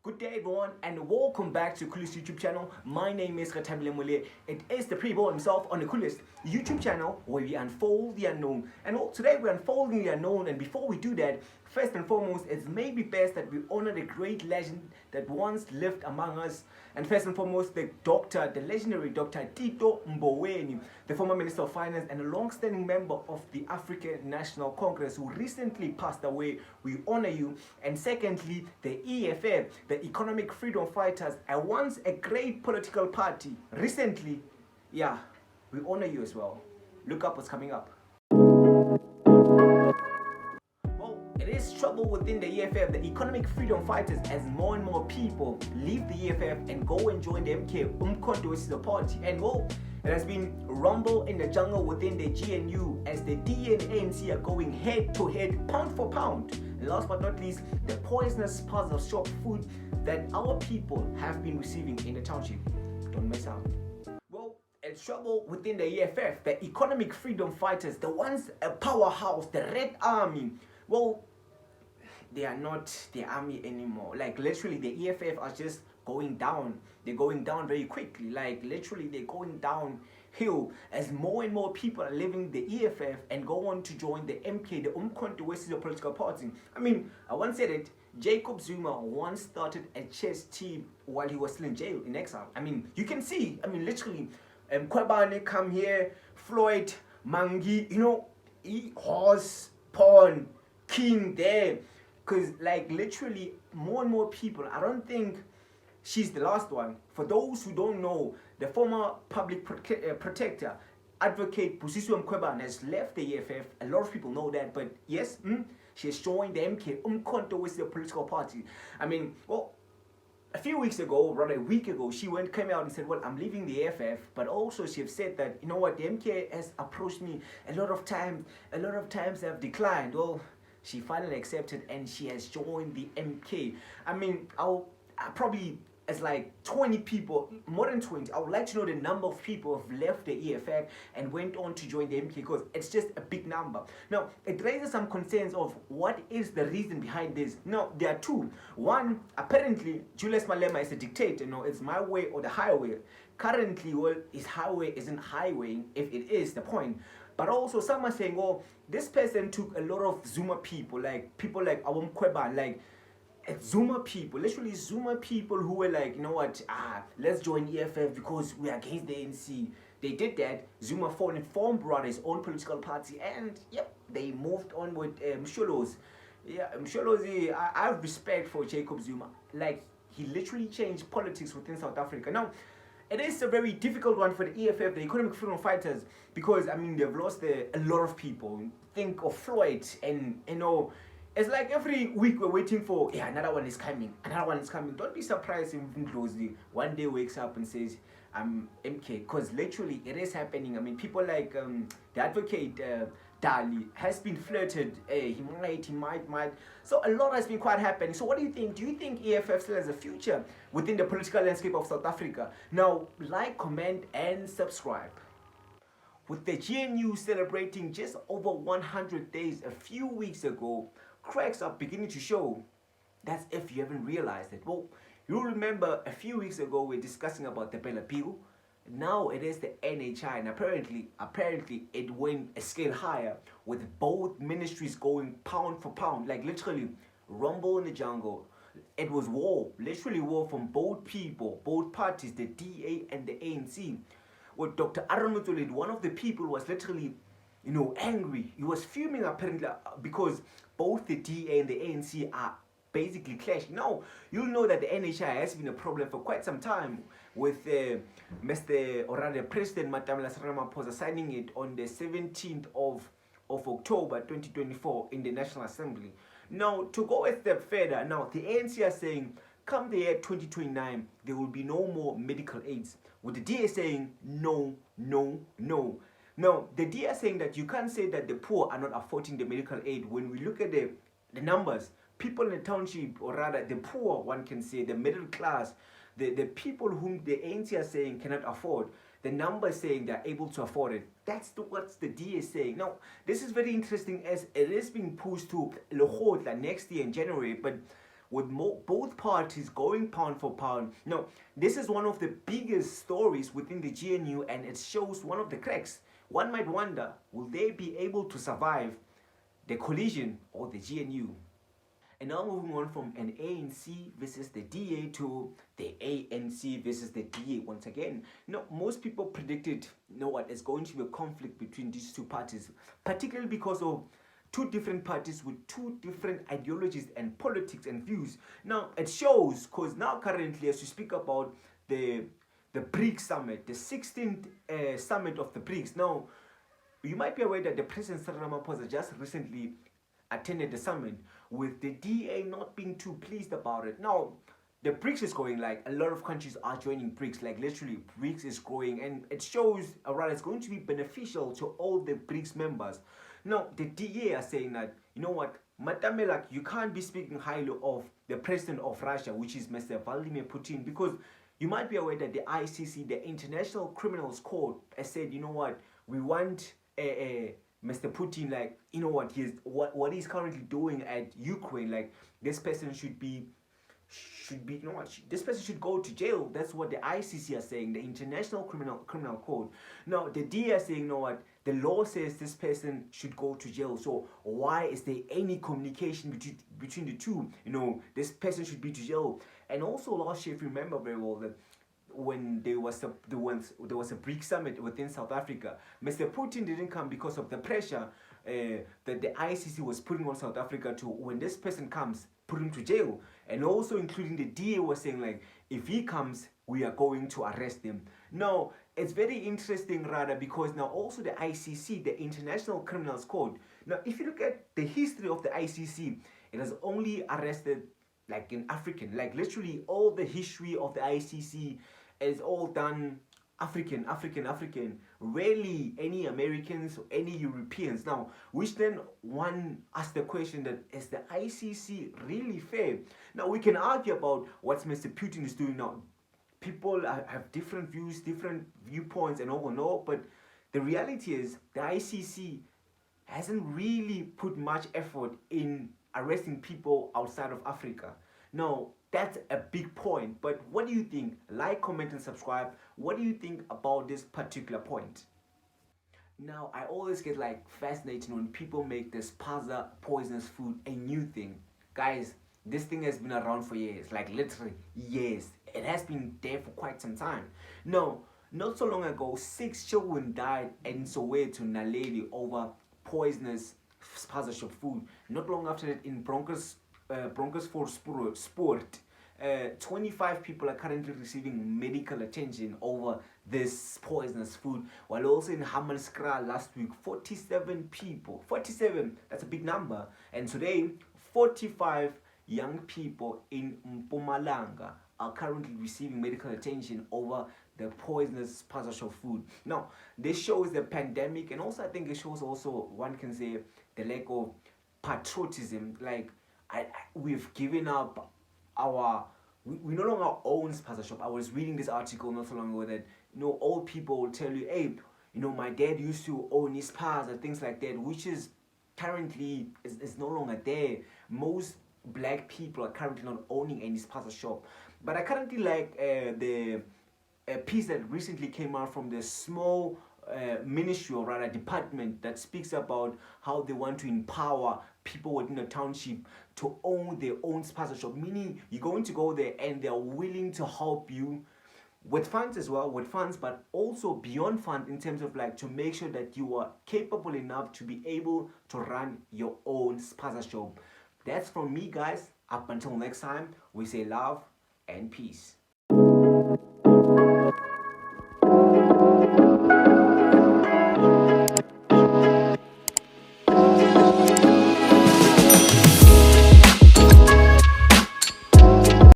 Good day everyone and welcome back to Coolest YouTube channel. My name is Khatabile Mole. It is the pre-boy himself on the Coolest YouTube channel where we unfold the unknown. And today we're unfolding the unknown, and before we do that, first and foremost, it's maybe best that we honor the great legend that once lived among us. And first and foremost, the legendary Dr. Tito Mboweni, the former Minister of Finance and a long-standing member of the African National Congress who recently passed away. We honor you. And secondly, the EFF, the Economic Freedom Fighters, are once a great political party. Recently, yeah, we honor you as well. Look up what's coming up. It is trouble within the EFF, the Economic Freedom Fighters, as more and more people leave the EFF and go and join the MK Umkhonto Wesizwe Party. And it has been rumble in the jungle within the GNU as the DA and ANC are going head to head, pound for pound. And last but not least, the poisonous Spaza shop food that our people have been receiving in the township. Don't miss out. It's trouble within the EFF, the Economic Freedom Fighters, the ones a powerhouse, the Red Army. They are not the army anymore. Like literally, the EFF are just going down. They're going down very quickly. Like literally, they're going downhill as more and more people are leaving the EFF and go on to join the MK, the Umkhonto Wesizwe political party. I once said it. Jacob Zuma once started a chess team while he was still in jail, in exile. You can see. Literally, Kwebane come here, Floyd, Mangi, horse, pawn, king there. Because like literally more and more people, I don't think she's the last one. For those who don't know, the former public protector, advocate Busisiwe Mkhwebane has left the EFF. A lot of people know that, but yes, she has joined the MK Umkhonto Wesizwe political party. A few weeks ago, rather a week ago, she came out and said, well, I'm leaving the EFF, but also she has said that, you know what, the MK has approached me a lot of times I've declined. She finally accepted and she has joined the MK. I'll probably, as like 20 people, more than 20, I would like to know the number of people who have left the EFF and went on to join the MK, because it's just a big number. Now, it raises some concerns of what is the reason behind this. Now, there are two. One, apparently, Julius Malema is a dictator. It's my way or the highway. Currently, his highway isn't highwaying, if it is the point. But also, some are saying, this person took a lot of Zuma people like Awam Kweba, like Zuma people, literally Zuma people who were like, you know what, let's join EFF because we're against the ANC. They did that. Zuma formed his own political party, and yep, they moved on with Msholozi. Yeah, Msholozi, I have respect for Jacob Zuma. Like, he literally changed politics within South Africa. Now, it is a very difficult one for the EFF, the Economic Freedom Fighters, because they've lost a lot of people. Think of Floyd, and it's like every week we're waiting for another one is coming, Don't be surprised if Ndlozi one day wakes up and says I'm MK, because literally it is happening. People like the advocate Dali has been flirted. He might. So a lot has been quite happening. So what do you think? Do you think EFF still has a future within the political landscape of South Africa? Now, like, comment, and subscribe. With the GNU celebrating just over 100 days a few weeks ago, cracks are beginning to show. That's if you haven't realized it. You'll remember a few weeks ago we're discussing about the Bella Bill. Now it is the NHI, and apparently it went a scale higher, with both ministries going pound for pound, like literally rumble in the jungle. It was war, literally war from both parties, the DA and the ANC. Dr. Aaron Mutulid, one of the people, was literally, angry. He was fuming apparently because both the DA and the ANC are basically clashing. Now, you'll know that the NHI has been a problem for quite some time, with President Matamela Ramaphosa signing it on the 17th of October 2024 in the National Assembly. Now, to go a step further, now the ANC are saying, come the year 2029, there will be no more medical aids, with the DA saying, no. Now, the DA are saying that you can't say that the poor are not affording the medical aid. When we look at the numbers, people in the township, or rather the poor, one can say, the middle class, the people whom the ANC are saying cannot afford, the numbers saying they're able to afford it. That's what the DA is saying. Now, this is very interesting, as it is being pushed to Lekgotla next year in January, but with both parties going pound for pound. Now, this is one of the biggest stories within the GNU, and it shows one of the cracks. One might wonder, will they be able to survive the collision or the GNU? And now moving on from an ANC versus the DA to the ANC versus the DA once again. Most people predicted, it's going to be a conflict between these two parties, particularly because of two different parties with two different ideologies and politics and views. Now, it shows because now currently, as we speak about the BRICS summit, the 16th summit of the BRICS. Now, you might be aware that the President Cyril Ramaphosa just recently attended the summit, with the DA not being too pleased about it. Now, the BRICS is growing, like a lot of countries are joining BRICS, like literally BRICS is growing, and it shows, it's going to be beneficial to all the BRICS members. Now, the DA are saying that, Matamelak, you can't be speaking highly of the president of Russia, which is Mr. Vladimir Putin, because you might be aware that the ICC, the International Criminals Court, has said, we want Mr. Putin, what he's currently doing at Ukraine, like this person should be, this person should go to jail. That's what the ICC are saying, the International Criminal Court. Now, the DA are saying, the law says this person should go to jail. So why is there any communication between the two? This person should be to jail. And also last year, if you remember very well, that when there was a BRICS summit within South Africa, Mr. Putin didn't come because of the pressure that the ICC was putting on South Africa to, when this person comes, put him to jail. And also including the DA was saying, like, if he comes, we are going to arrest him. Now, it's very interesting, rather, because now also the ICC, the International Criminals Court, now if you look at the history of the ICC, it has only arrested like in African, like literally all the history of the ICC is all done African. Rarely any Americans or any Europeans. Now, which then one asks the question that, is the ICC really fair? Now, we can argue about what Mr. Putin is doing now. People have different views, different viewpoints and all, but the reality is the ICC hasn't really put much effort in arresting people outside of Africa. Now, that's a big point, but what do you think? Like, comment and subscribe. What do you think about this particular point? Now, I always get fascinated when people make this Spaza poisonous food a new thing. Guys, this thing has been around for years, like literally years. It has been there for quite some time. Now, not so long ago, 6 children died in Soweto, Naledi, over poisonous Spaza shop food. Not long after that, in Broncos for Sport, 25 people are currently receiving medical attention over this poisonous food, while also in Hammanskraal last week, 47 people, 47, that's a big number, and today 45 young people in Mpumalanga are currently receiving medical attention over the poisonous Spaza shop food. Now, this shows the pandemic, and also I think it shows also, one can say, the lack of patriotism. Like, we've given up we no longer own Spaza shop. I was reading this article not so long ago that old people will tell you, hey, my dad used to own his Spaza, things like that, which is currently is no longer there. Most black people are currently not owning any Spaza shop. But I currently like the piece that recently came out from the small ministry, or rather department, that speaks about how they want to empower people within the township to own their own Spaza shop, meaning you're going to go there and they're willing to help you with funds as well, but also beyond funds, in terms of to make sure that you are capable enough to be able to run your own Spaza shop. That's from me, guys. Up until next time, we say love and peace.